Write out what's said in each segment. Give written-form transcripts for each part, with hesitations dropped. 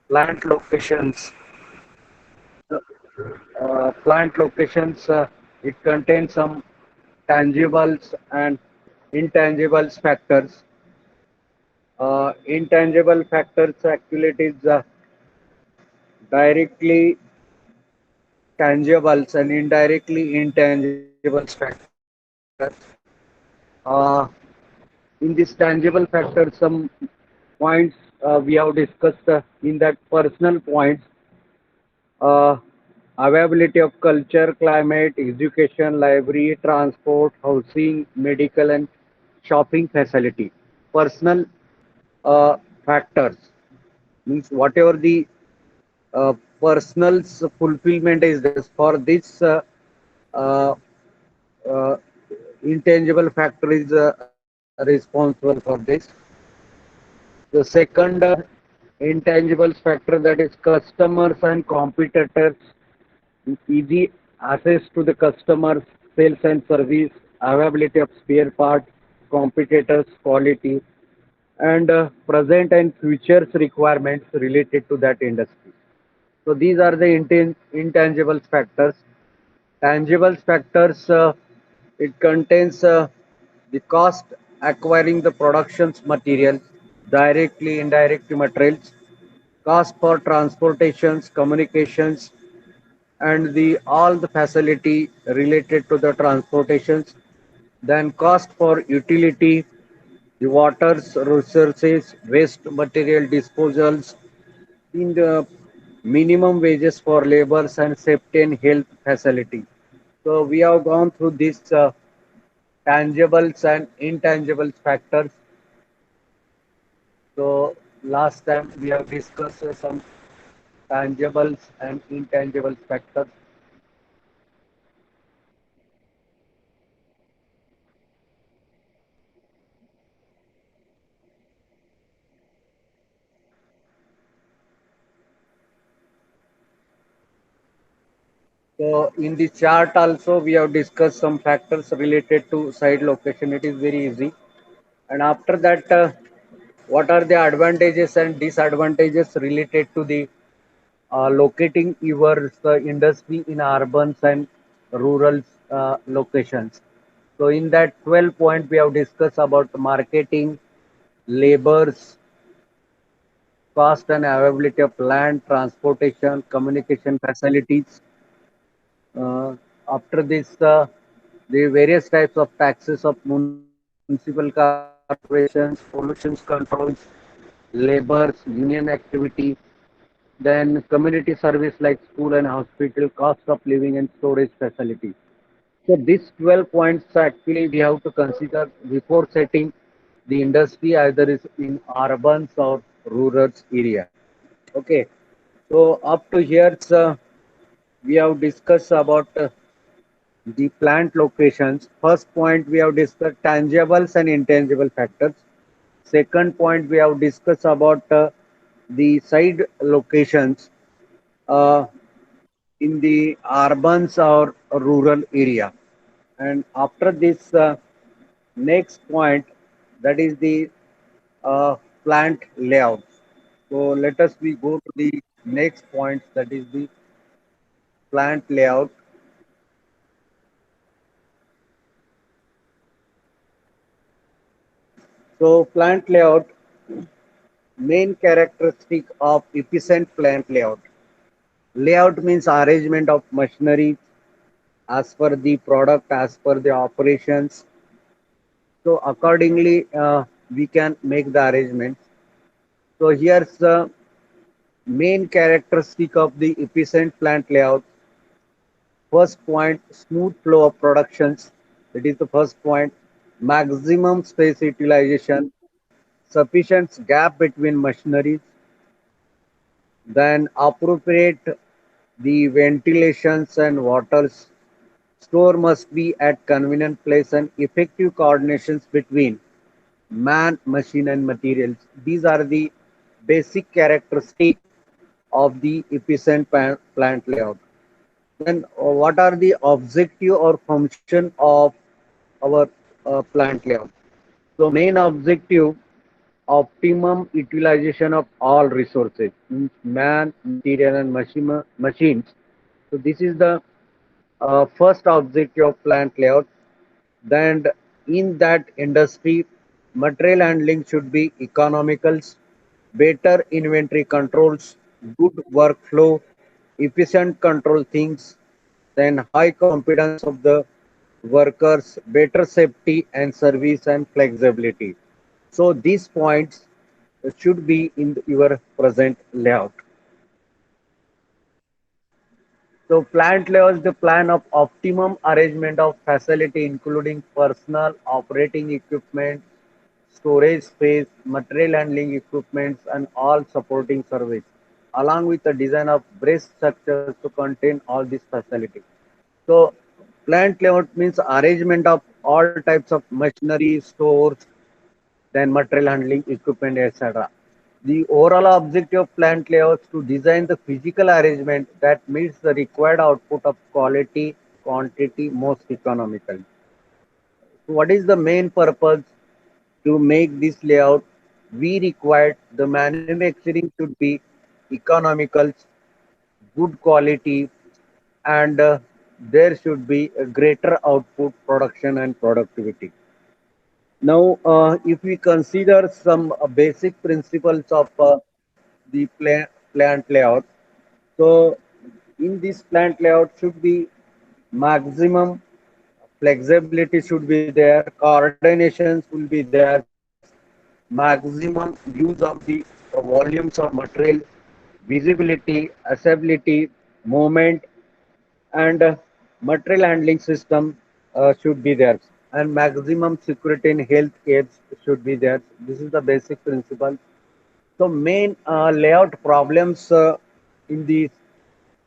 Plant locations. Plant locations, it contains some tangibles and intangibles factors. Intangible factors actually it is directly tangibles and indirectly intangibles factors. Uh, in this tangible factors, some points we have discussed in that personal points, uh, availability of culture, climate, education, library, transport, housing, medical, and shopping facility. Personal factors means whatever the uh, personal's fulfillment is there for this uh, uh, intangible factor is responsible for this. The second intangible factor, that is customers and competitors, easy access to the customers, sales and service, availability of spare parts, competitors, quality, and present and futures requirements related to that industry. So these are the intangible factors. Tangible factors, it contains the cost acquiring the production's material, directly, indirect materials, cost for transportations, communications, and the all the facility related to the transportations. Then cost for utility, the waters, resources, waste material disposals, in the minimum wages for laborers and safety and health facility. So we have gone through these tangibles and intangibles factors. So last time we have discussed some tangibles and intangibles factors. So in the chart also we have discussed some factors related to site location. It is very easy. And after that, what are the advantages and disadvantages related to the locating your industry in urban and rural locations? So in that 12 point we have discussed about marketing, labors, cost and availability of land, transportation, communication facilities. Uh, After this, the various types of taxes of municipal corporations, pollution controls, labors, union activity, then community service like school and hospital, cost of living and storage facilities. So these 12 points actually we have to consider before setting the industry either is in urban or rural area. Okay. So up to here, we have discussed about the plant locations. First point we have discussed tangibles and intangible factors. Second point we have discussed about the side locations uh, in the urban or rural area. And after this next point, that is the uh, plant layout. So let us we go to the next point, that is the plant layout. So plant layout, main characteristic of efficient plant layout. Layout means arrangement of machinery as per the product, as per the operations. So accordingly, we can make the arrangements. So here's the main characteristic of the efficient plant layout. First point, smooth flow of productions. That is the first point. Maximum space utilization, sufficient gap between machineries, then appropriate the ventilations and waters. Store must be at convenient place and effective coordinations between man, machine, and materials. These are the basic characteristic of the efficient plant layout. Then, what are the objective or function of our plant layout? So, main objective optimum utilization of all resources, means man, material, and machines. So this is the first objective of plant layout. Then in that industry, material handling should be economical, better inventory controls, good workflow, efficient control things, then high competence of the workers, better safety and service and flexibility. So these points should be in your present layout. So plant layout is the plan of optimum arrangement of facility including personal operating equipment, storage space, material handling equipments and all supporting service along with the design of brace structures to contain all these facilities. So plant layout means arrangement of all types of machinery, stores, then material handling equipment, etc. The overall objective of plant layouts to design the physical arrangement that meets the required output of quality, quantity most economically. So what is the main purpose to make this layout? We required the manufacturing should be economical, good quality, and there should be a greater output, production, and productivity. Now, if we consider some basic principles of the plant layout, so in this plant layout should be maximum flexibility should be there, coordinations will be there, maximum use of the volumes of material, visibility, accessibility, movement, and material handling system should be there, and maximum security in health care should be there. This is the basic principle. So main layout problems in the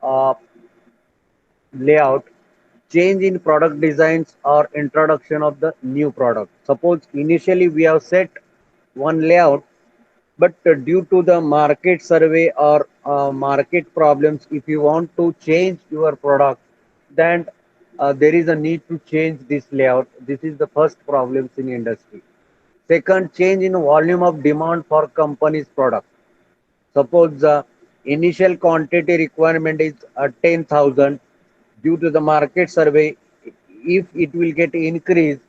uh, layout, change in product designs or introduction of the new product. Suppose initially we have set one layout, but due to the market survey or market problems, if you want to change your product, then there is a need to change this layout. This is the first problems in industry. Second, change in volume of demand for company's product. Suppose the initial quantity requirement is 10,000. Due to the market survey, if it will get increased,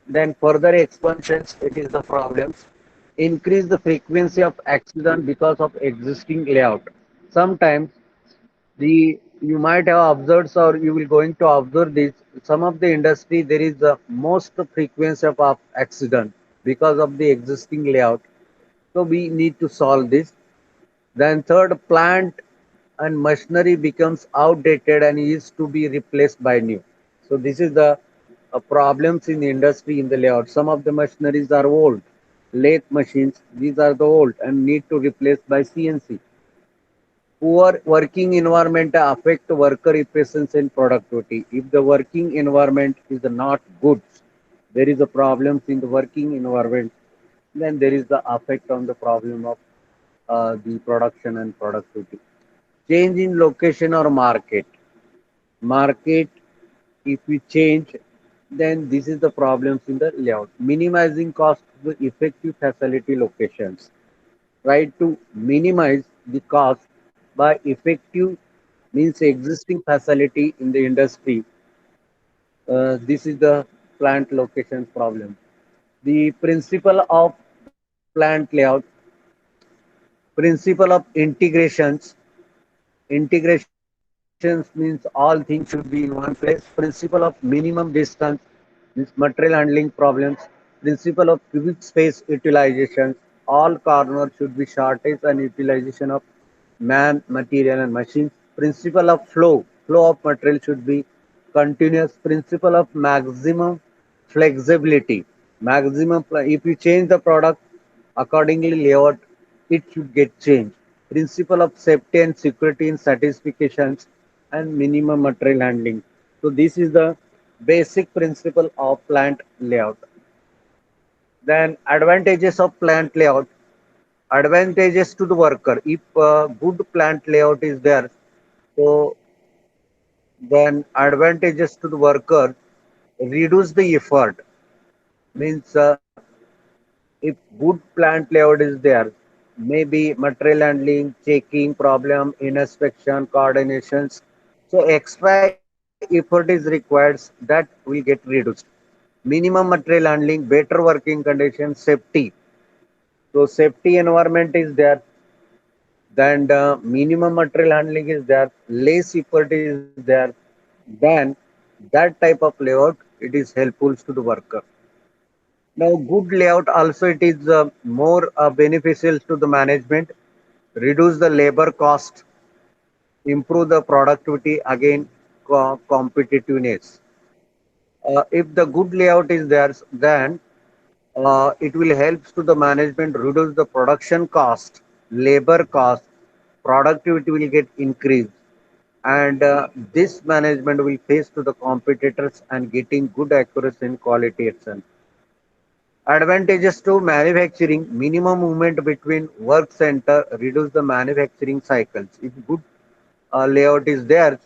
then further expansions, it is the problems. Increase the frequency of accident because of existing layout. Sometimes the you might have observed or you will going to observe this. Some of the industry there is the most frequency of accident because of the existing layout. So we need to solve this. Then third, plant and machinery becomes outdated and is to be replaced by new. So this is the problems in the industry in the layout. Some of the machineries are old, lathe machines. These are the old and need to replace by CNC. Poor working environment affect worker efficiency and productivity. If the working environment is not good, there is a problems in the working environment. Then there is the effect on the problem of the production and productivity. Change in location or market. Market, if we change, then this is the problems in the layout. Minimizing cost to the effective facility locations. Try to minimize the cost by effective means existing facility in the industry. This is the plant location problem. The principle of plant layout, principle of integrations. Integrations means all things should be in one place. Principle of minimum distance means material handling problems. Principle of cubic space utilizations. All corners should be shortage and utilization of man, material and machines. Principle of flow. Flow of material should be continuous. Principle of maximum flexibility. If you change the product accordingly layout, it should get changed. Principle of safety and security in certifications and minimum material handling. So this is the basic principle of plant layout. Then advantages of plant layout. Advantages to the worker. If good plant layout is there, so then advantages to the worker, reduce the effort, means If good plant layout is there, maybe material handling, checking problem, inspection, coordinations. So extra effort is required that will get reduced. Minimum material handling, better working conditions, safety. So safety environment is there, then minimum material handling is there, less effort is there, then that type of layout it is helpful to the worker. Now, good layout also it is more beneficial to the management, reduce the labor cost, improve the productivity, again competitiveness. If the good layout is there, then it will help to the management reduce the production cost, labor cost, productivity will get increased, and this management will face to the competitors and getting good accuracy and quality itself. Advantages to manufacturing, minimum movement between work center, reduce the manufacturing cycles. If good layout is there,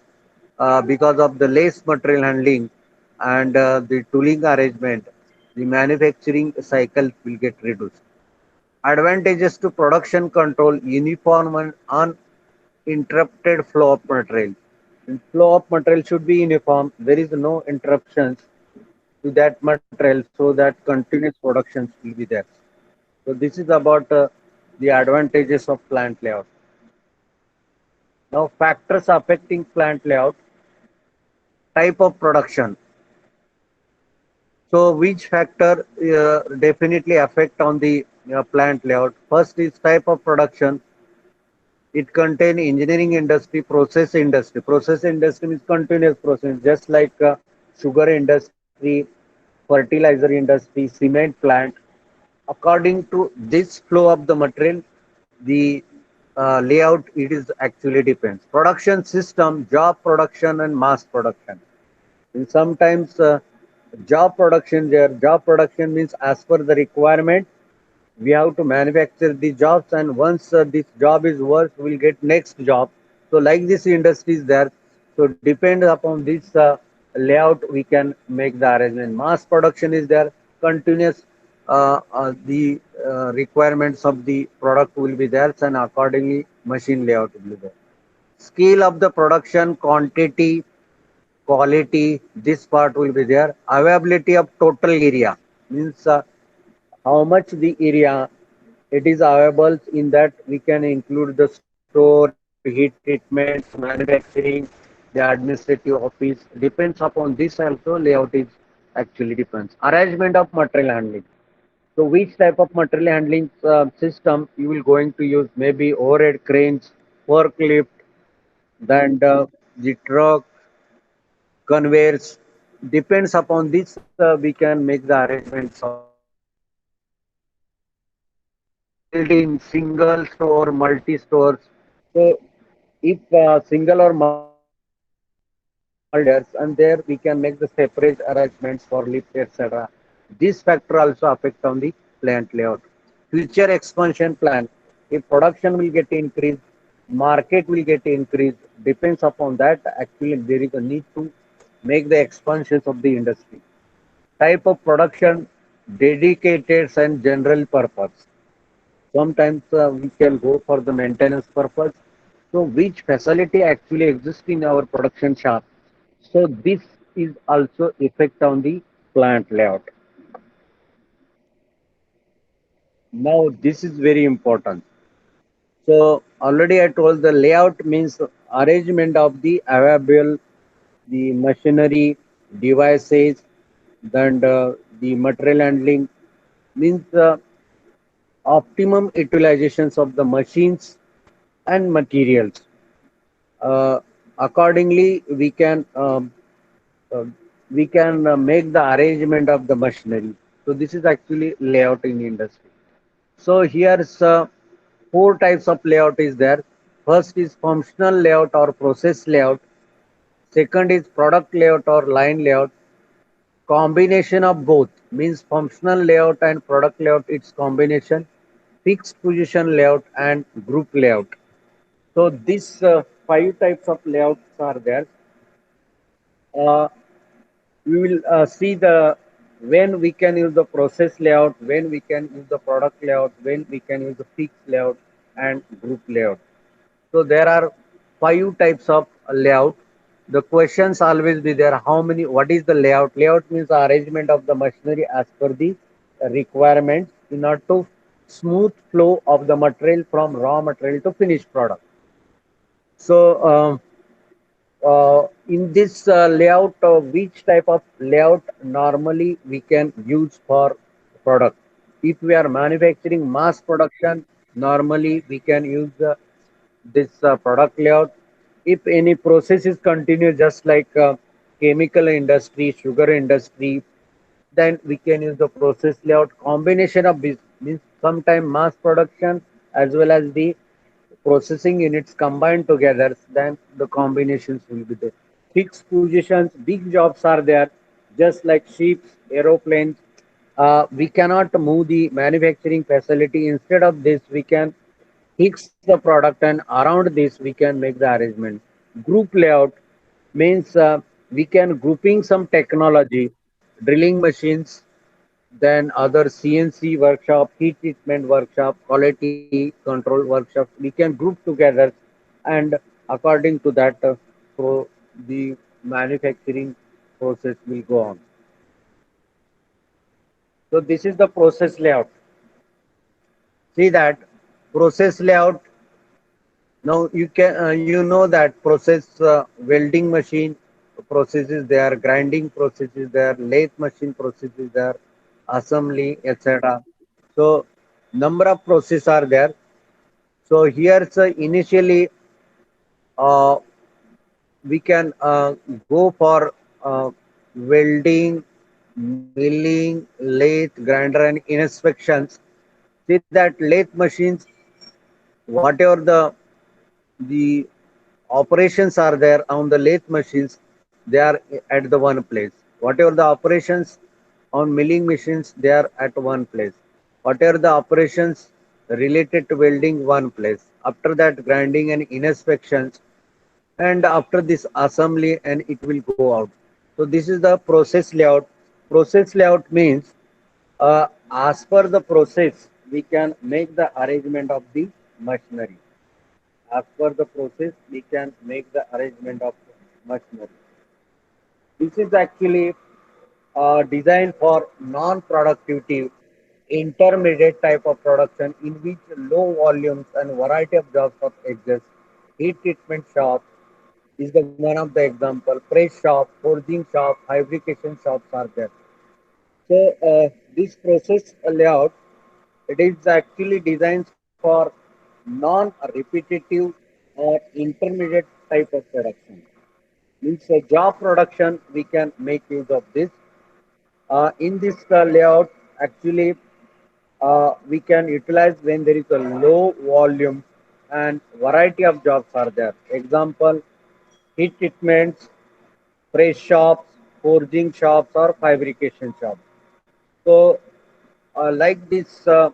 because of the less material handling and the tooling arrangement, the manufacturing cycle will get reduced. Advantages to production control, uniform and uninterrupted flow of material. Flow of material should be uniform. There is no interruptions to that material so that continuous productions will be there. So this is about the advantages of plant layout. Now factors affecting plant layout, type of production. So which factor definitely affect on the plant layout? First is type of production. It contain engineering industry, process industry. Process industry means continuous process, just like sugar industry, fertilizer industry, cement plant. According to this flow of the material, the layout it is actually depends. Production system, job production and mass production. And sometimes job production there. Job production means as per the requirement we have to manufacture the jobs, and once this job is worked we'll get next job. So like this industry is there, so depend upon this layout we can make the arrangement. Mass production is there, continuous the requirements of the product will be there, and accordingly machine layout will be there. Scale of the production, quantity, quality, this part will be there. Availability of total area means how much the area it is available. In that we can include the store, heat treatment, manufacturing, the administrative office. Depends upon this also layout is actually depends. Arrangement of material handling. So which type of material handling system you will going to use? Maybe overhead cranes, forklift, then the truck, conveyors. Depends upon this we can make the arrangements of the building single store, multi stores. So if single or multi store is there, and there we can make the separate arrangements for lift, etc. This factor also affect on the plant layout. Future expansion plan. If production will get increased, market will get increased. Depends upon that. Actually, there is a need to make the expansions of the industry. Type of production, dedicated and general purpose. Sometimes we can go for the maintenance purpose. So which facility actually exists in our production shop? So this is also effect on the plant layout. Now this is very important. So already I told the layout means arrangement of the available, the machinery, devices, then the material handling means optimum utilizations of the machines and materials. Uh, Accordingly, uh, we can make the arrangement of the machinery. So this is actually layout in industry. So here's four types of layout is there. First is functional layout or process layout. Second is product layout or line layout. Combination of both means functional layout and product layout. It's combination. Fixed position layout and group layout. So these five types of layouts are there. Uh, we will see the when we can use the process layout, when we can use the product layout, when we can use the fixed layout and group layout. So there are five types of layout. The questions always be there. How many? What is the layout? Layout means the arrangement of the machinery as per the requirements in order to smooth flow of the material from raw material to finished product. So in this layout, which type of layout normally we can use for product? If we are manufacturing mass production, normally we can use this product layout. If any process is continuous, just like chemical industry, sugar industry, then we can use the process layout. Combination of this means sometime mass production as well as the processing units combined together, then the combinations will be there. Fixed positions, big jobs are there, just like ships, aeroplanes. We cannot move the manufacturing facility. Instead of this, we can fix the product, and around this we can make the arrangement. Group layout means we can grouping some technology, drilling machines, then other CNC workshop, heat treatment workshop, quality control workshops, we can group together, and according to that, the manufacturing process will go on. So this is the process layout. See that process layout. Now you know that process welding machine processes there, grinding processes there, lathe machine processes there, assembly, etc. So number of processes are there. So here initially uh, we can go for welding, milling, lathe, grinder, and inspections. See that lathe machines, whatever the operations are there on the lathe machines, they are at the one place. Whatever the operations on milling machines, they are at one place. Whatever the operations related to welding, one place. After that, grinding and inspections, and after this assembly, and it will go out. So this is the process layout. Process layout means as per the process, we can make the arrangement of the machinery. As per the process, we can make the arrangement of machinery. This is actually designed for non-productive, intermediate type of production in which low volumes and variety of jobs of exist. Heat treatment shop is the one of the example. Press shop, forging shop, fabrication shops are there. So this process layout, it is actually designed for non-repetitive or intermediate type of production. Means job production, we can make use of this. In this layout, actually, we can utilize when there is a low volume and variety of jobs are there. Example, heat treatments, press shops, forging shops, or fabrication shops. So, like this uh,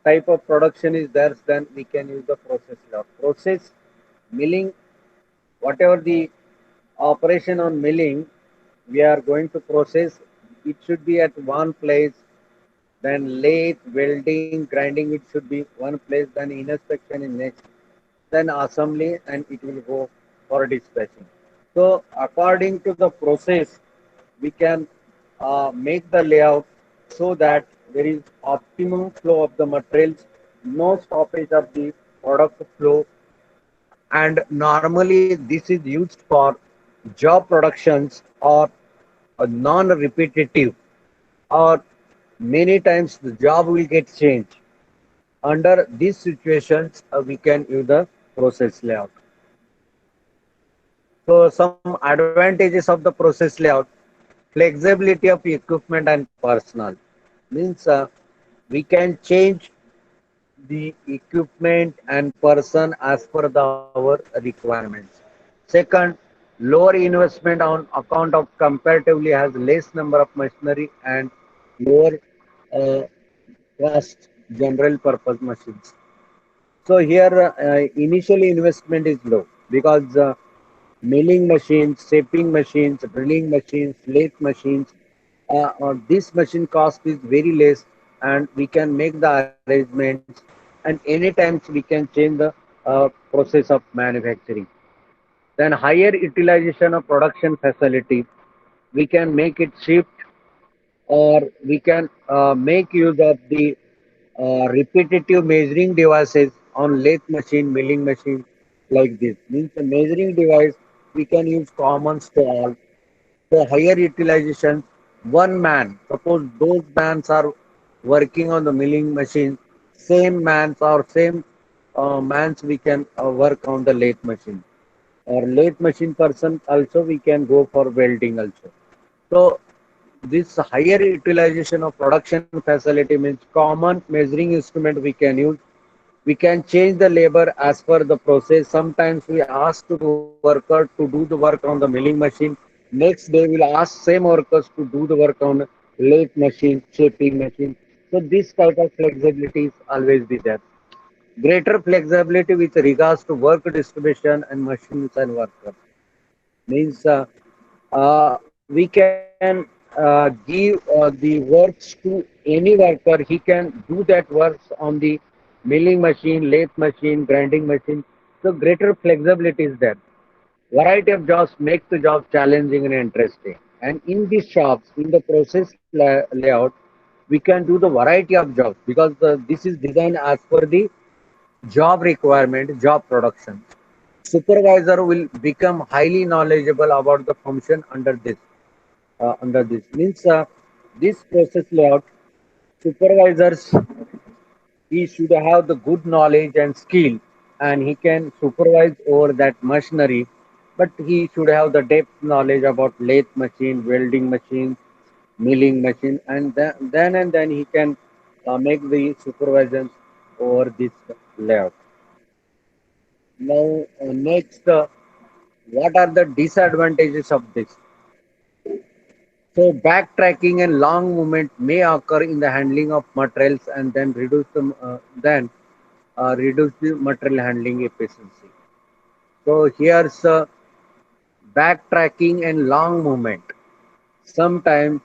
type of production is there, then we can use the process layout. Process milling, whatever the operation on milling we are going to process, it should be at one place. Then lathe, welding, grinding, it should be one place. Then inspection in next. Then assembly, and it will go for dispatching. So according to the process, we can make the layout so that there is optimum flow of the materials, no stoppage of the product flow, and normally this is used for job productions or non-repetitive, or many times the job will get changed. Under these situations, we can use the process layout. So some advantages of the process layout: flexibility of equipment and personnel. Means we can change the equipment and person as per our requirements. Second, lower investment on account of comparatively has less number of machinery and lower uh, cost general purpose machines. So here initially investment is low because milling machines, shaping machines, drilling machines, lathe machines. this machine cost is very less, and we can make the arrangements, and anytime we can change the process of manufacturing. Then higher utilization of production facility, we can make it shift, or we can make use of the repetitive measuring devices on lathe machine, milling machine, like this. Means the measuring device we can use commons to all. For higher utilization, one man, suppose those mans are working on the milling machine, same mans or same mans we can work on the lathe machine. Or lathe machine person also we can go for welding also. So this higher utilization of production facility means common measuring instrument we can use. We can change the labor as per the process. Sometimes we ask to the worker to do the work on the milling machine. Next day we'll ask same workers to do the work on lathe machine, shaping machine. So this type of flexibility is always be there. Greater flexibility with regards to work distribution and machines and workers means we can give the works to any worker. He can do that works on the milling machine, lathe machine, grinding machine. So greater flexibility is there. Variety of jobs make the job challenging and interesting. And in these shops, in the process layout, we can do the variety of jobs because this is designed as per the job requirement, job production. Supervisor will become highly knowledgeable about the function under this means this process layout. Supervisors, he should have the good knowledge and skill, and he can supervise over that machinery, but he should have the depth knowledge about lathe machine, welding machine, milling machine, and then he can make the supervision over this layout. Now next, what are the disadvantages of this? So backtracking and long movement may occur in the handling of materials, and then reduce the material handling efficiency. So here's backtracking and long movement. Sometimes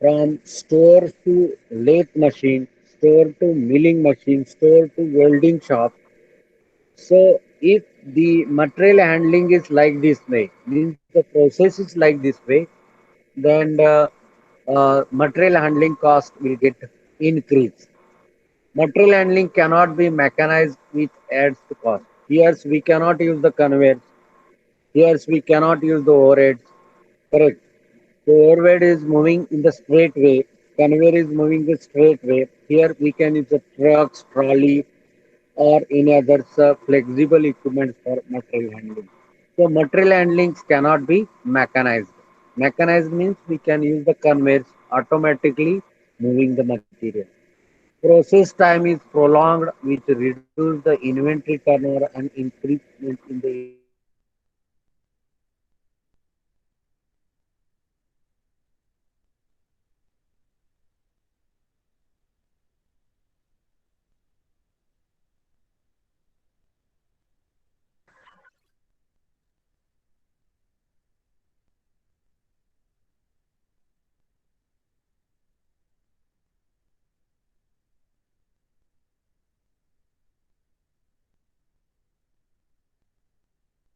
from store to lathe machine, store to milling machine, store to welding shop. So if the material handling is like this way, means the process is like this way, then material handling cost will get increased. Material handling cannot be mechanized, which adds to cost. Here we cannot use the conveyors. Here we cannot use the overheads. Correct. So overhead is moving in the straight way. Conveyor is moving the straight way. Here we can use the trucks, trolley, or any other flexible equipment for material handling. So material handlings cannot be mechanized. Mechanized means we can use the conveyors automatically moving the material. Process time is prolonged, which reduce the inventory turnover and increasement in the efficiency. So this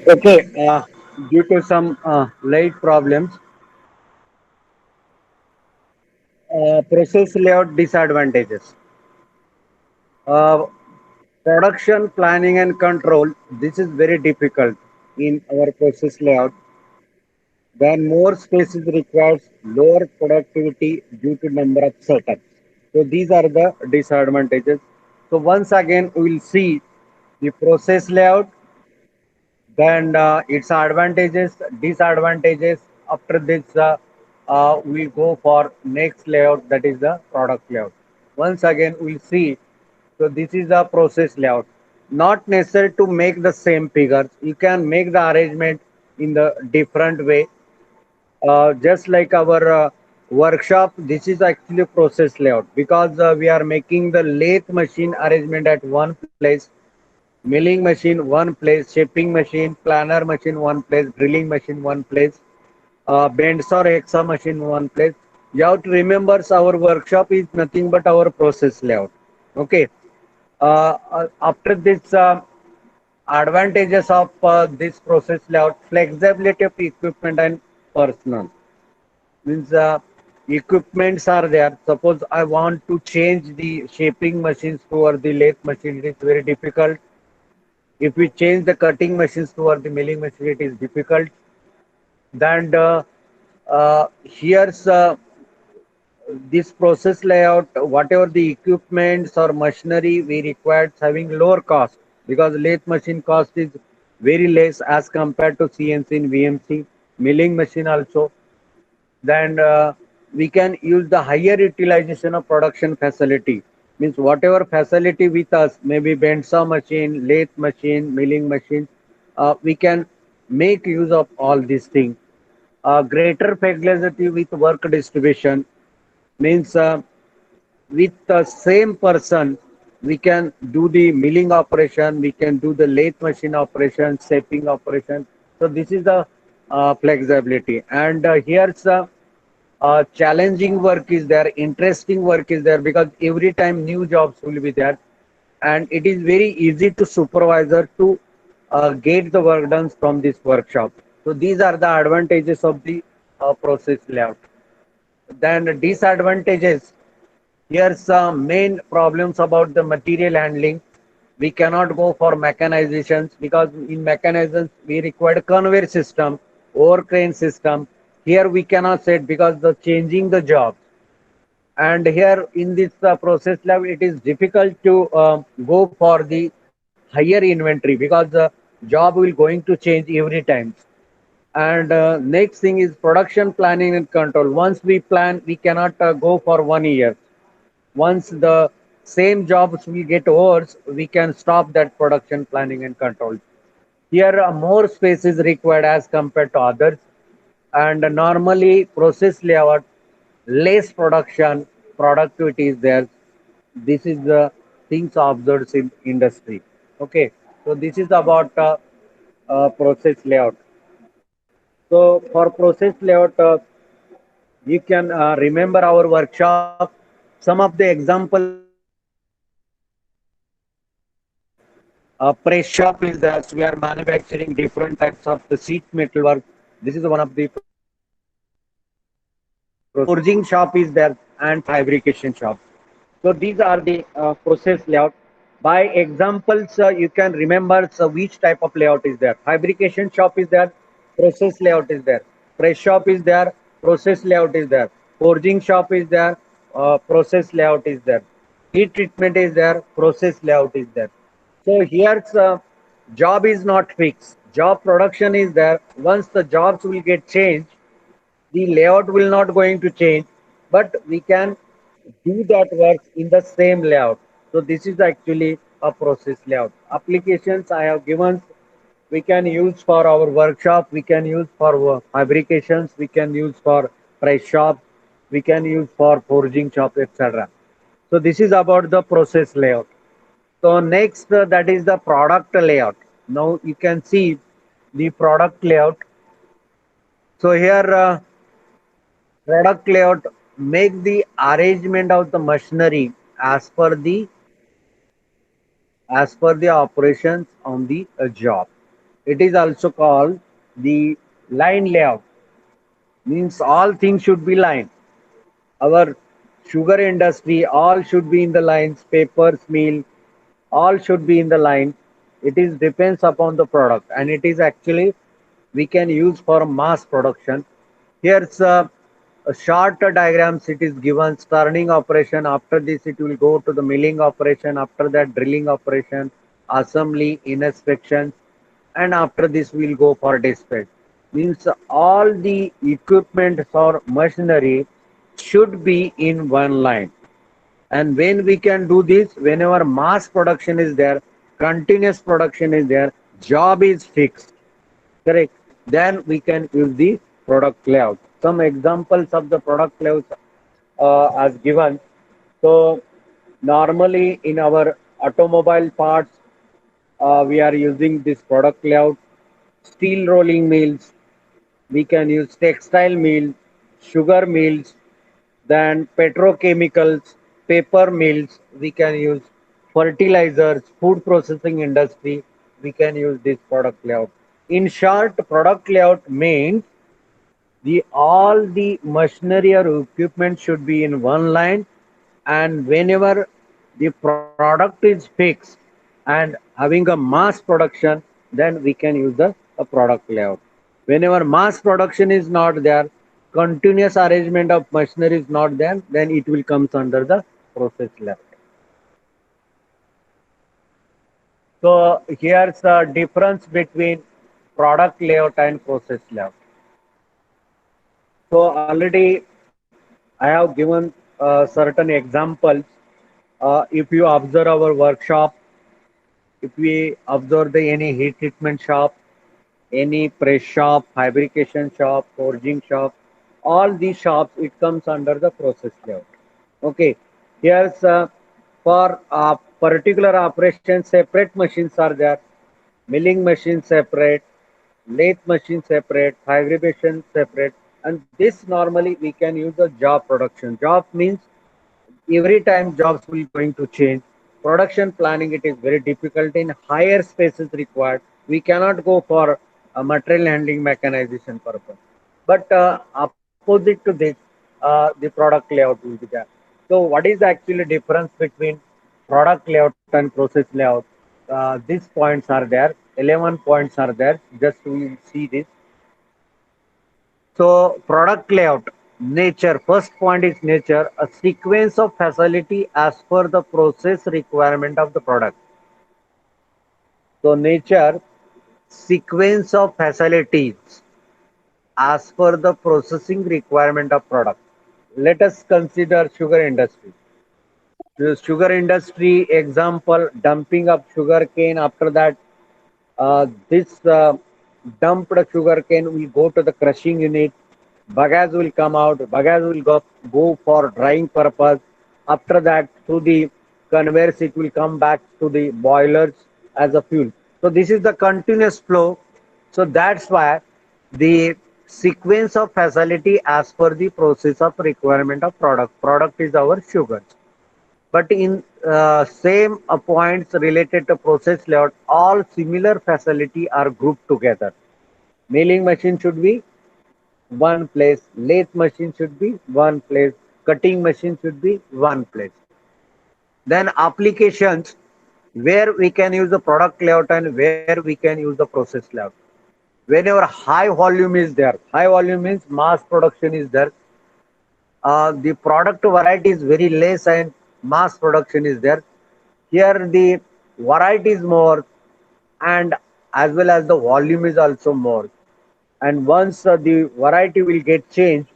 Okay, due to some light problems, process layout disadvantages. Uh, Production planning and control. This is very difficult in our process layout. When more space is required, lower productivity due to number of setups. So these are the disadvantages. So once again, we will see the process layout, then its advantages, disadvantages. After this, we go for next layout, that is the product layout. Once again, we'll see. So this is the process layout. Not necessary to make the same figures. You can make the arrangement in the different way. Just like our workshop, this is actually process layout because we are making the lathe machine arrangement at one place, milling machine one place, shaping machine, planer machine one place, drilling machine one place, bends or hexa machine one place. You have to remember our workshop is nothing but our process layout. Okay. After this, advantages of this process layout, flexibility of equipment and personnel. Means equipments are there. Suppose I want to change the shaping machines toward the lathe machine, it is very difficult. If we change the cutting machines toward the milling machine, it is difficult. Then here's this process layout, whatever the equipments or machinery we require having lower cost because lathe machine cost is very less as compared to CNC and VMC, milling machine also. Then we can use the higher utilization of production facility. Means whatever facility with us, maybe bend saw machine, lathe machine, milling machine, we can make use of all these things. Greater flexibility with work distribution means with the same person we can do the milling operation, we can do the lathe machine operation, shaping operation. So this is the flexibility. And here's challenging work is there, interesting work is there because every time new jobs will be there, and it is very easy to supervisor to get the work done from this workshop. So these are the advantages of the process layout. Then disadvantages. Here's some main problems about the material handling. We cannot go for mechanizations because in mechanizations we require conveyor system or crane system. Here we cannot set because the changing the job. And here in this process lab, it is difficult to go for the higher inventory because the job will going to change every time. And next thing is production planning and control. Once we plan, we cannot go for 1 year. Once the same jobs will get hours, we can stop that production planning and control. Here, more space is required as compared to others, and normally process layout, less production, productivity is there. This is the things observed in industry. Okay, so this is about process layout. So for process layout, you can remember our workshop. Some of the examples are press shop is there. So we are manufacturing different types of the sheet metal work. This is one of the process layout. Forging shop is there and fabrication shop. So these are the process layout. By examples, you can remember which type of layout is there. Fabrication shop is there, process layout is there. Press shop is there, process layout is there. Forging shop is there, process layout is there. Heat treatment is there, process layout is there. So here's job is not fixed. Job production is there. Once the jobs will get changed, the layout will not going to change, but we can do that work in the same layout. So this is actually a process layout. Applications I have given, we can use for our workshop, we can use for fabrications, we can use for price shop, we can use for forging shop, etc. So this is about the process layout. So next, that is the product layout. Now you can see the product layout. So here, product layout make the arrangement of the machinery as per the operations on the job. It is also called the line layout. Means all things should be line. Our sugar industry, all should be in the lines. Papers, mill, all should be in the line. It is depends upon the product, and it is actually we can use for mass production. Here's a short diagrams. It is given turning operation. After this, it will go to the milling operation. After that, drilling operation, assembly, inspection, and after this, we'll go for dispatch. Means all the equipment or machinery should be in one line. And when we can do this, whenever mass production is there, continuous production is there, job is fixed, correct? Then we can use the product layout. Some examples of the product layouts as given. So normally in our automobile parts, we are using this product layout. Steel rolling mills, we can use textile mills, sugar mills, then petrochemicals, paper mills, we can use fertilizers, food processing industry, we can use this product layout. In short, product layout means the all the machinery or equipment should be in one line, and whenever the product is fixed and having a mass production, then we can use a product layout. Whenever mass production is not there, continuous arrangement of machinery is not there, then it will comes under the process layout. So here's the difference between product layout and process layout. So already I have given certain examples. If you observe our workshop, if we observe the any heat treatment shop, any press shop, fabrication shop, forging shop, all these shops, it comes under the process layout. Okay, here's for particular operation, separate machines are there, milling machine separate, lathe machine separate, fabrication separate, and this normally we can use the job production. Job means every time jobs will going to change. Production planning, it is very difficult in higher spaces required. We cannot go for a material handling mechanization purpose. But opposite to this, the product layout will be there. So what is actually difference between product layout and process layout? These points are there. 11 points are there. Just we will see this. So product layout, nature. First point is nature, a sequence of facility as per the process requirement of the product. So nature, sequence of facilities as per the processing requirement of product. Let us consider sugar industry. The sugar industry example, dumping of sugar cane. After that, this dumped sugar cane will go to the crushing unit. Bagasse will come out. Bagasse will go for drying purpose. After that, through the conveyors, it will come back to the boilers as a fuel. So this is the continuous flow. So that's why the sequence of facility as per the process of requirement of product. Product is our sugar. But in same points related to process layout, all similar facility are grouped together. Milling machine should be one place, lathe machine should be one place, cutting machine should be one place. Then applications where we can use the product layout and where we can use the process layout. Whenever high volume is there, high volume means mass production is there. The product variety is very less and mass production is there. Here the variety is more and as well as the volume is also more. And once the variety will get changed,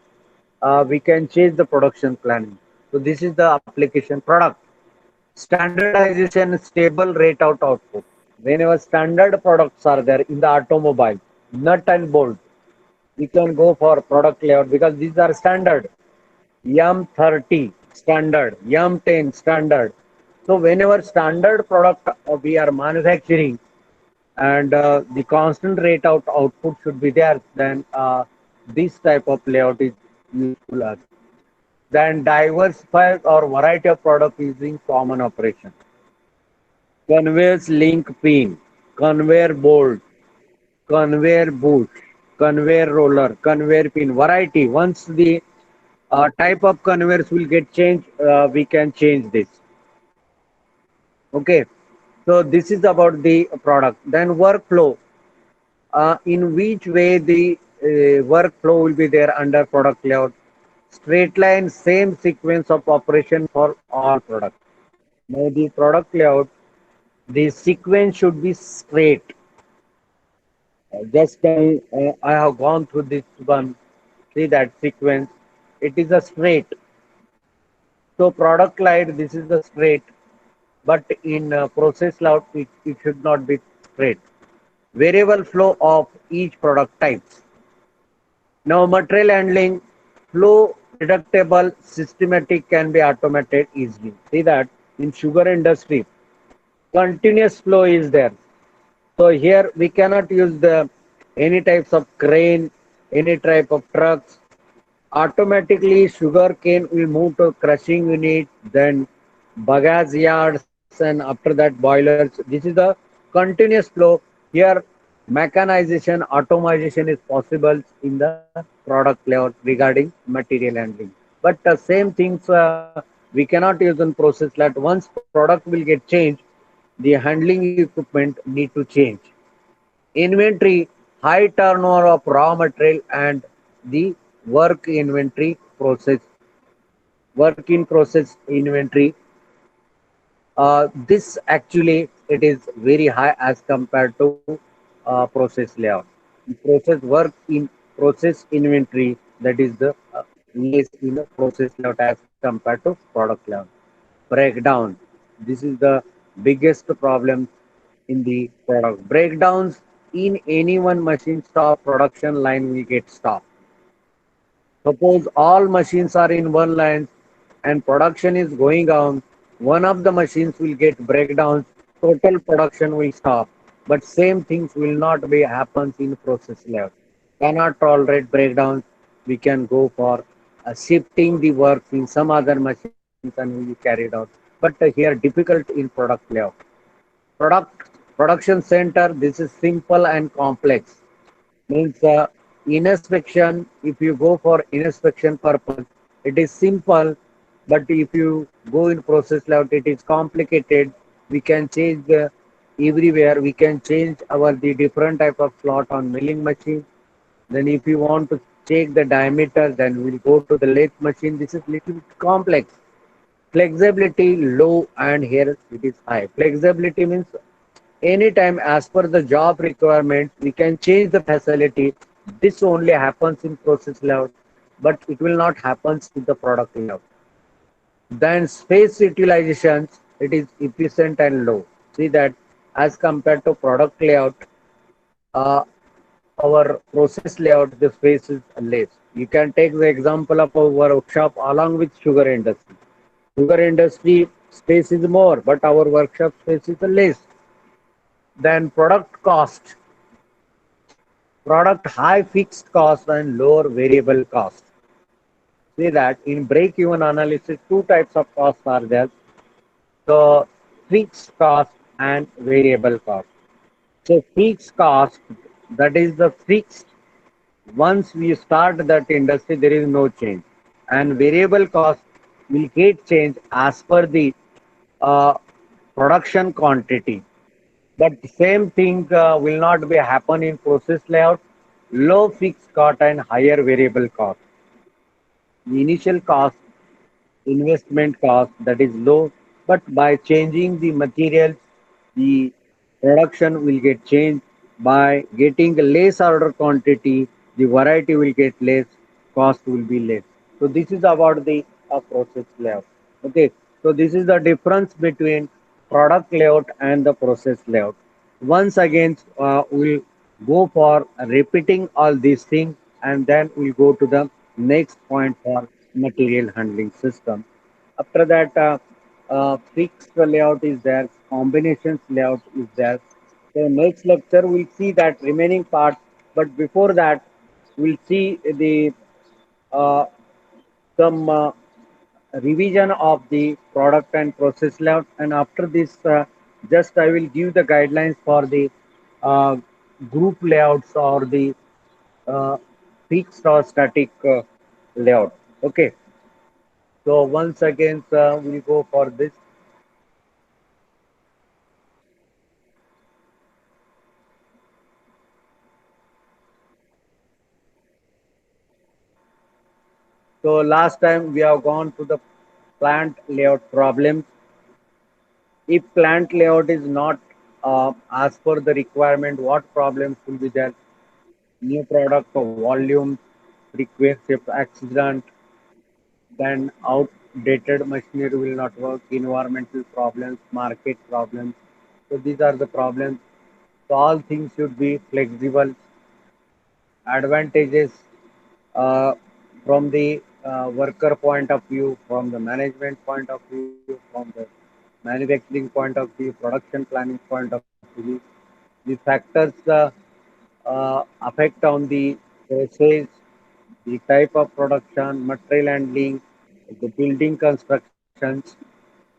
we can change the production planning. So this is the application product. Standardization, stable rate out output. Whenever standard products are there in the automobile, nut and bolt, we can go for product layout because these are standard. M30 standard, M10 standard. So whenever standard product we are manufacturing and the constant rate of output should be there, then this type of layout is useful as. Then diversify or variety of product using common operation. Conveyors link pin, conveyor bolt, conveyor boot, conveyor roller, conveyor pin, variety. Once the type of conveyors will get changed, we can change this. Okay, so this is about the product. Then workflow, in which way the workflow will be there under product layout. Straight line, same sequence of operation for all products. Now the product layout, the sequence should be straight. Just I have gone through this one. See that sequence. It is a straight. So product layout, this is the straight. But in process layout, it should not be straight. Variable flow of each product types. Now material handling, flow predictable, systematic, can be automated easily. See that in sugar industry, continuous flow is there. So here we cannot use the any types of crane, any type of trucks. Automatically sugar cane will move to crushing unit, then bagasse yards, and after that boilers. This is the continuous flow. Here mechanization, automation is possible in the product layout regarding material handling. But the same things we cannot use in process layout. Once product will get changed, the handling equipment need to change. Inventory, high turnover of raw material and the work inventory process, work in process inventory. This actually it is very high as compared to process layout. Process work in process inventory, that is the less in the process layout as compared to product layout. Breakdown. This is the biggest problem in the product. Breakdowns in any one machine stop, production line will get stopped. Suppose all machines are in one line and production is going on, one of the machines will get breakdowns, total production will stop. But same things will not be happens in process level. Cannot tolerate breakdowns. We can go for shifting the work in some other machines and we carry it out. But here difficult in product layout. Product production center, this is simple and complex. Means inspection, if you go for inspection purpose, it is simple, but if you go in process layout, it is complicated. We can change the everywhere. We can change our the different type of slot on milling machine. Then if you want to check the diameter, then we'll go to the lathe machine. This is little bit complex. Flexibility low and here it is high. Flexibility means anytime as per the job requirement, we can change the facility. This only happens in process layout, but it will not happen with the product layout. Then space utilizations, it is efficient and low. See that as compared to product layout, uh, our process layout, the space is less. You can take the example of our workshop along with sugar industry. Sugar industry space is more, but our workshop space is less. Then product cost, product high fixed cost and lower variable cost. See that in break-even analysis, two types of costs are there. So fixed cost and variable cost. So fixed cost, that is the fixed. Once we start that industry, there is no change. And variable cost will get changed as per the uh, production quantity. But same thing will not be happen in process layout. Low fixed cost and higher variable cost. The initial cost, investment cost, that is low, but by changing the materials, the production will get changed. By getting less order quantity, the variety will get less, cost will be less. So this is about the process layout. Okay, so this is the difference between product layout and the process layout. Once again, we'll go for repeating all these things and then we'll go to the next point for material handling system. After that, fixed layout is there, combinations layout is there. So next lecture we'll see that remaining part, but before that we'll see the uh, some revision of the product and process layout. And after this, just I will give the guidelines for the uh, group layouts or the uh, fixed or static layout. Okay, so once again we'll go for this. So last time we have gone to the plant layout problems. If plant layout is not as per the requirement, what problems will be there? New product volume, frequency of accident, then outdated machinery will not work, environmental problems, market problems. So these are the problems. So all things should be flexible. Advantages uh, from the worker point of view, from the management point of view, from the manufacturing point of view, production planning point of view. The factors affect on the process, the type of production, material handling, the building constructions,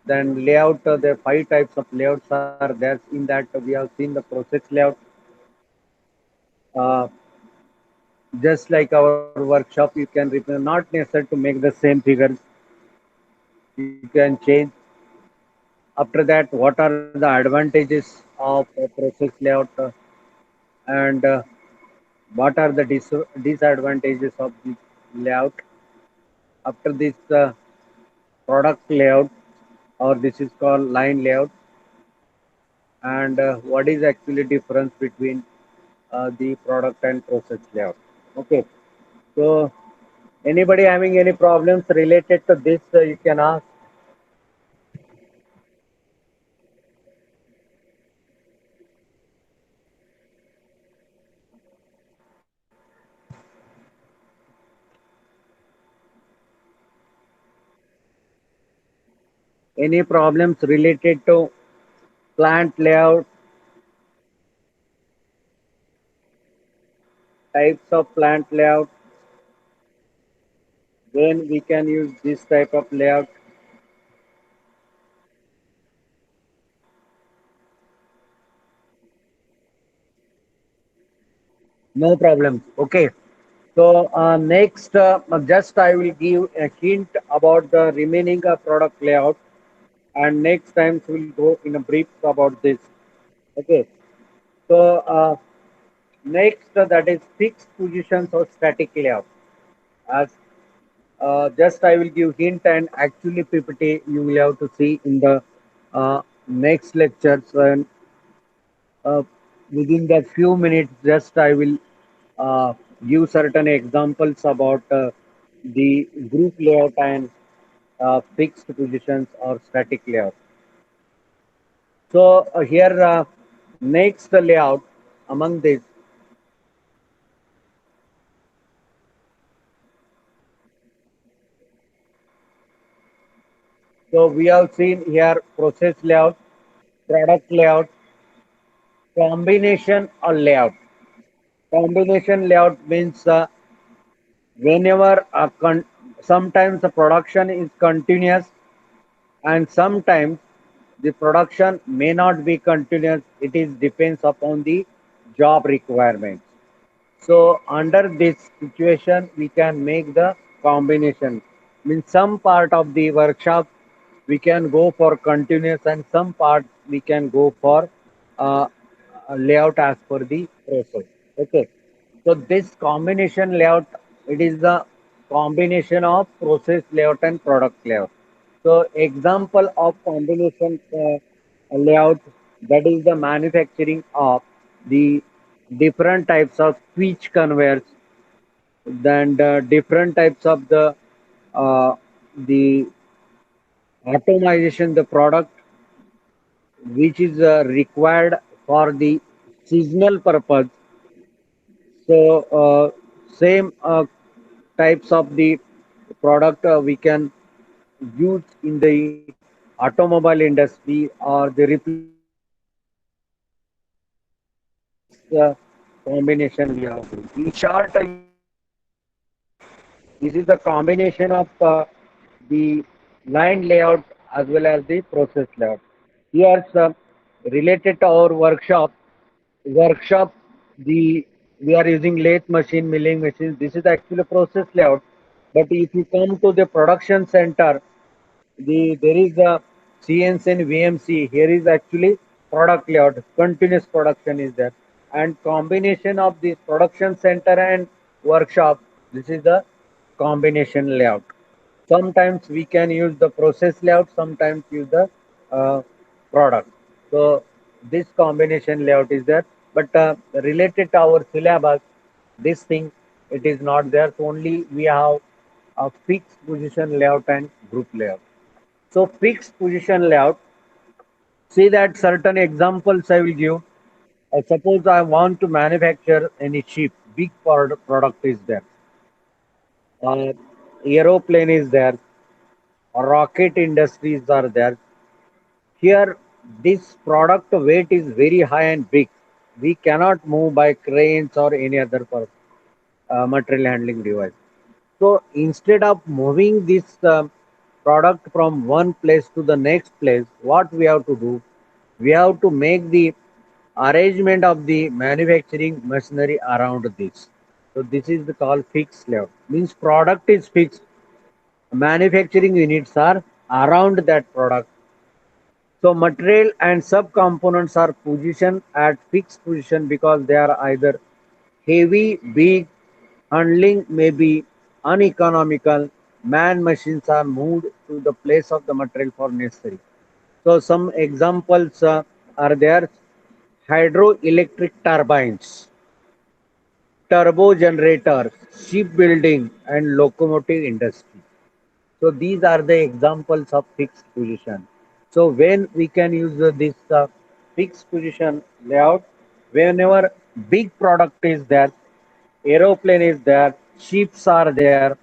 then layout. There are five types of layouts are there. In that we have seen the process layout. Uh, just like our workshop, you can repair, not necessary to make the same figures. You can change. After that, what are the advantages of a process layout and what are the disadvantages of the layout? After this, product layout, or this is called line layout, and what is actually difference between the product and process layout. Okay, so anybody having any problems related to this, you can ask. Any problems related to plant layout, types of plant layout, when we can use this type of layout? No problems. Okay. So next, just I will give a hint about the remaining product layout, and next time we'll go in a brief about this. Okay. So next, that is fixed positions or static layout. As just I will give hint, and actually PPT you will have to see in the next lectures, and uh, within that few minutes, just I will give certain examples about the group layout and fixed positions or static layout. So here, next layout among this. So we have seen here process layout, product layout, combination or layout. Combination layout means whenever sometimes the production is continuous, and sometimes the production may not be continuous. It is depends upon the job requirements. So under this situation, we can make the combination. Means some part of the workshop we can go for continuous, and some part we can go for uh, layout as per the process. Okay. So this combination layout, it is the combination of process layout and product layout. So example of combination layout, that is the manufacturing of the different types of switch conveyors, then the different types of the automation, the product which is required for the seasonal purpose. So same types of the product we can use in the automobile industry or the replacement industry. So this combination we have. In short, you can say this is the combination of the line layout as well as the process layout. Here, related to our workshop. the we are using lathe machine, milling machine. This is actually a process layout. But if you come to the production center, there is a CNC and VMC. Here is actually product layout. Continuous production is there, and combination of this production center and workshop. This is the combination layout. Sometimes we can use the process layout. Sometimes use the uh, product. So this combination layout is there, but related to our syllabus, this thing it is not there. So only we have a fixed position layout and group layout. So fixed position layout, see that certain examples I will give. Suppose I want to manufacture any ship, big product is there. Uh, Aeroplane is there, rocket industries are there. Here, this product weight is very high and big. We cannot move by cranes or any other material handling device. So instead of moving this product from one place to the next place, what we have to do? We have to make the arrangement of the manufacturing machinery around this. So this is the called fixed layout. Means product is fixed. Manufacturing units are around that product. So material and subcomponents are positioned at fixed position because they are either heavy, big, handling may be uneconomical. Man machines are moved to the place of the material for necessary. So some examples are there: hydroelectric turbines, turbo generators, shipbuilding, and locomotive industry. So these are the examples of fixed position. So when we can use this fixed position layout, whenever big product is there, aeroplane is there, ships are there,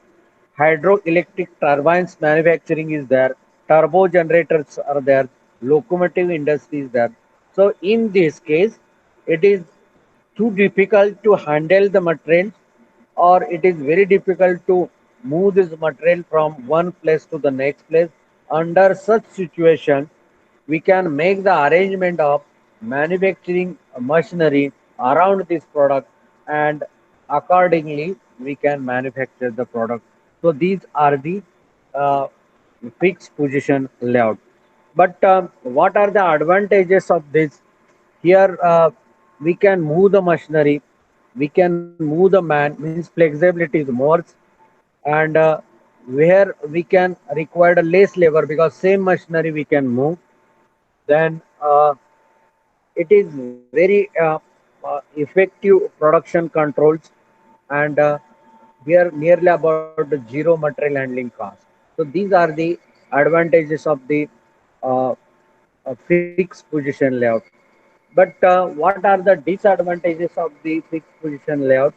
hydroelectric turbines manufacturing is there, turbo generators are there, locomotive industry is there. So in this case, it is too difficult to handle the material, or it is very difficult to move this material from one place to the next place. Under such situation, we can make the arrangement of manufacturing machinery around this product, and accordingly we can manufacture the product. So these are the uh, fixed position layout. But what are the advantages of this? Here we can move the machinery, we can move the man, means flexibility is more, and where we can require less labor because same machinery we can move. Then it is very effective production controls, and we are nearly about the zero material handling cost. So these are the advantages of the uh, fixed position layout. But what are the disadvantages of the fixed position layout?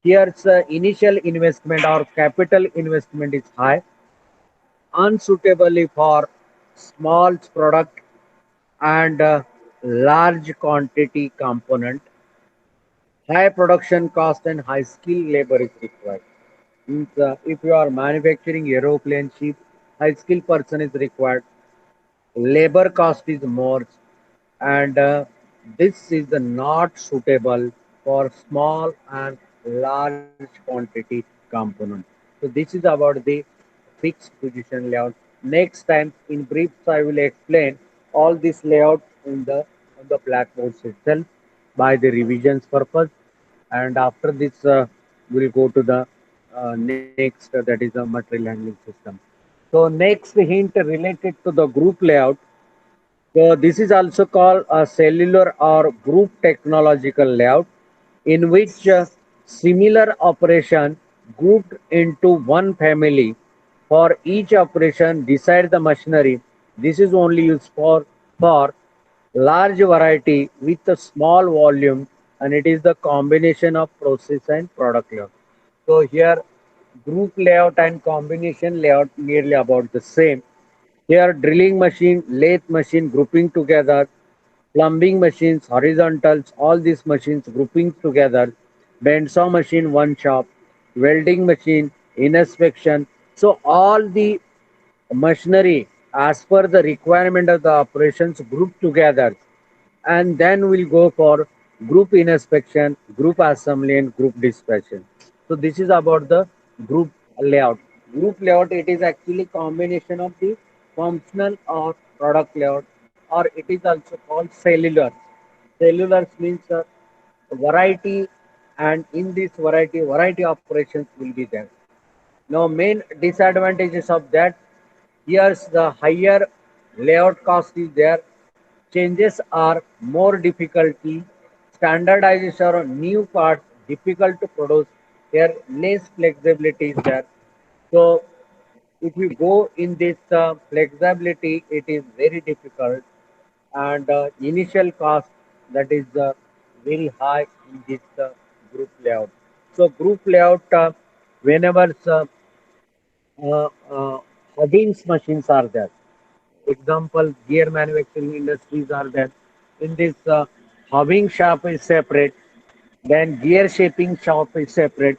Here's initial investment or capital investment is high, unsuitably for small product and large quantity component. High production cost and high skill labor is required. Means, if you are manufacturing aeroplane ship, high skill person is required. Labor cost is more, and this is not suitable for small and large quantity component. So this is about the fixed position layout. Next time in brief I will explain all this layout in the on the blackboards itself by the revisions purpose, and after this we'll go to the next that is the material handling system. So next hint related to the group layout. So this is also called a cellular or group technological layout in which similar operation grouped into one family. For each operation beside the machinery, this is only used for large variety with a small volume, and it is the combination of process and product layout. So here group layout and combination layout nearly about the same. Here drilling machine, lathe machine grouping together, plumbing machines, horizontals, all these machines grouping together, bandsaw machine one shop, welding machine, inspection. So all the machinery as per the requirement of the operations grouped together, and then we'll go for group inspection, group assembly, and group dispatching. So this is about the group layout. Group layout, it is actually combination of the functional or product layout, or it is also called cellular. Cellular means variety, and in this variety operations will be there. Now, main disadvantages of that, here's the higher layout cost is there. Changes are more difficulty. Standardization on new parts difficult to produce. Here, less flexibility is there. So, if you go in this flexibility, it is very difficult, and initial cost that is very high in this group layout. So, group layout, whenever Huggins machines are there. Example, gear manufacturing industries are there. In this, hubbing shop is separate, then gear shaping shop is separate,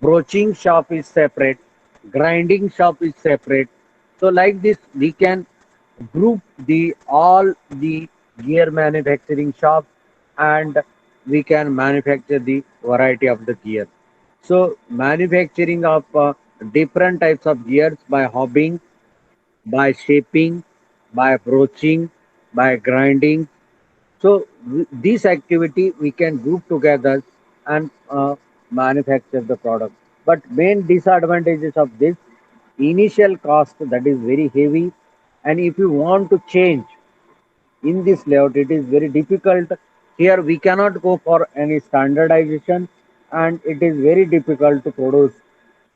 broaching shop is separate, grinding shop is separate. So like this, we can group the all the gear manufacturing shops, and we can manufacture the variety of the gear. So manufacturing of different types of gears by hobbing, by shaping, by broaching, by grinding. So this activity we can group together and manufacture the product. But main disadvantages of this, initial cost that is very heavy, and if you want to change in this layout, it is very difficult. Here we cannot go for any standardization, and it is very difficult to produce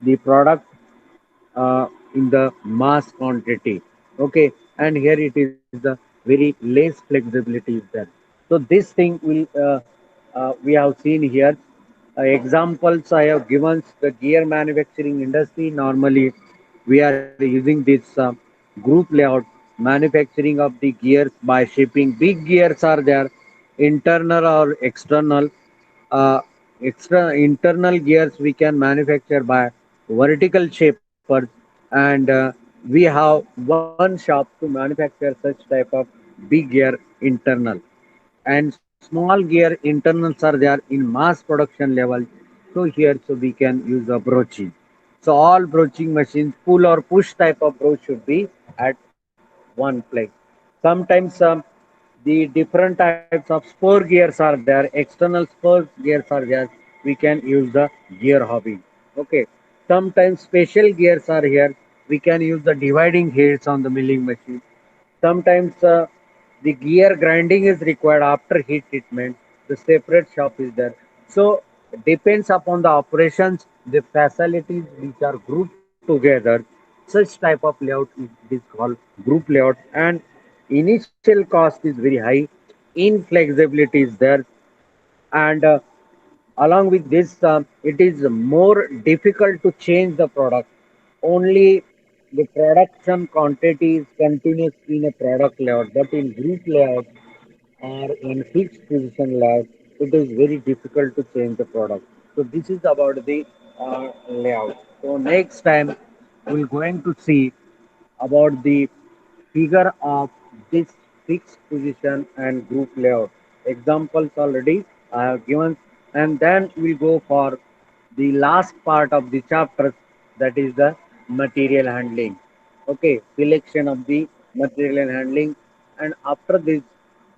the product in the mass quantity. Okay, and here it is the very less flexibility is there. So this thing will we have seen here. Examples I have given, the gear manufacturing industry. Normally, we are using this group layout, manufacturing of the gears by shaping. Big gears are there, internal or external. Uh, internal gears we can manufacture by vertical shapers, and we have one shop to manufacture such type of big gear internal, and small gear internals are there in mass production level. So here, so we can use a broaching. So all broaching machines, pull or push type of broach should be at one place. Sometimes the different types of spur gears are there, external spur gears are there. We can use the gear hobby. Okay. Sometimes special gears are here. We can use the dividing heads on the milling machine. Sometimes the gear grinding is required after heat treatment. The separate shop is there. So depends upon the operations, the facilities which are grouped together. Such type of layout is called group layout, and initial cost is very high. Inflexibility is there, and along with this, it is more difficult to change the product. Only the production quantity is continuous in a product layout, but in group layout or in fixed position layout, it is very difficult to change the product. So this is about the layout. So next time we're going to see about the figure of this fixed position and group layout. Examples already I have given, and then we'll go for the last part of the chapter, that is the material handling. Okay, selection of the material and handling, and after this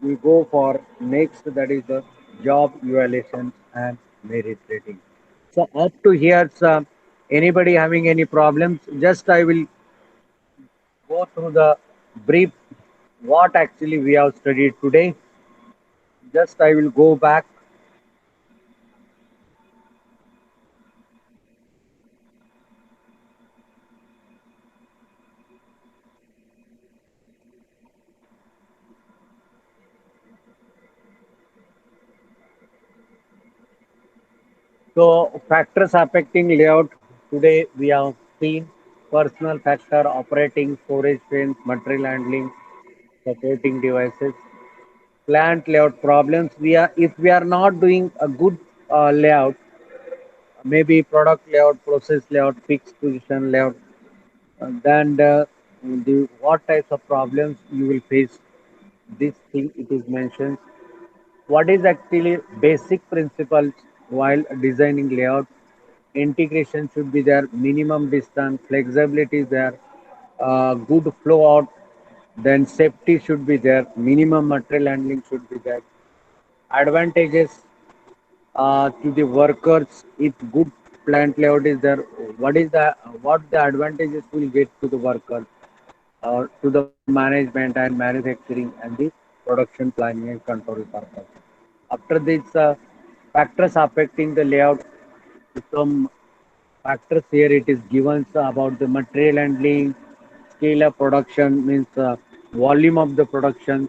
we go for next, that is the job evaluation and merit rating. So up to here, anybody having any problems? Just I will go through the brief what actually we have studied today. Just I will go back. So factors affecting layout today we have seen: personal factor, operating, storage trains, material handling, supporting devices, plant layout problems. We are, if we are not doing a good layout, maybe product layout, process layout, fixed position layout, then the what types of problems you will face. This thing it is mentioned. what is actually basic principles while designing layout. Integration should be there, minimum distance, flexibility is there, good flow out, then safety should be there, minimum material handling should be there. Advantages to the workers if good plant layout is there. What the advantages will get to the workers, to the management and manufacturing and the production planning and control purpose. After this, factors affecting the layout, some factors here it is given about the material handling, scale of production means volume of the production,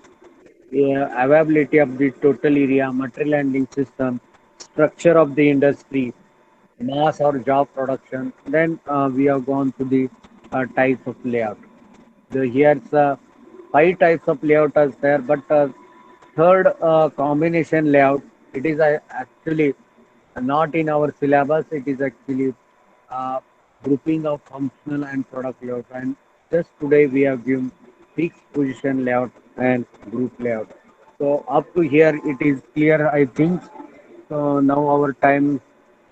availability of the total area, material handling system, structure of the industry, mass or job production. Then we have gone to the types of layout. Here's five types of layout are there, but third combination layout, it is actually not in our syllabus. It is actually uh, grouping of functional and product layout. And just today we have given fixed position layout and group layout. So up to here it is clear, I think. So now our time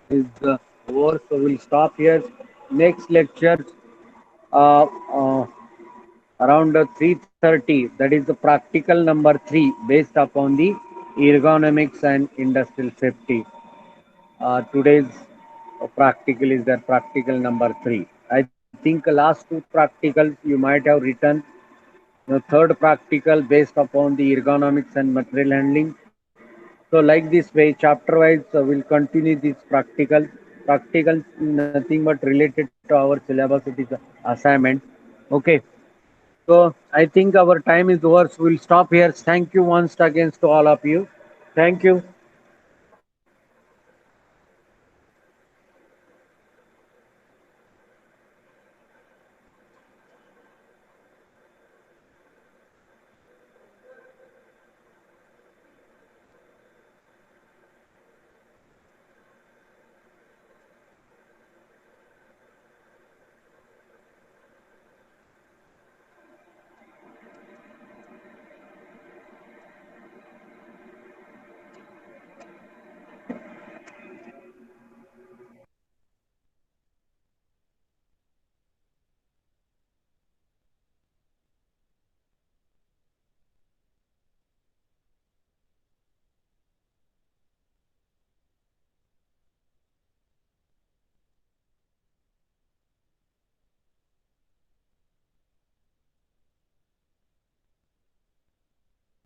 is over, so we'll stop here. Next lecture uh, uh, around 3:30. That is the practical number three, based upon the ergonomics and industrial safety. Today's practical is their practical number three. I think last two practicals you might have written. The third practical based upon the ergonomics and material handling. So like this way, chapter wise, we'll continue this practical. Practical nothing but related to our syllabus. It is a assignment. Okay. So I think our time is over. So we'll stop here. Thank you once again to all of you. Thank you.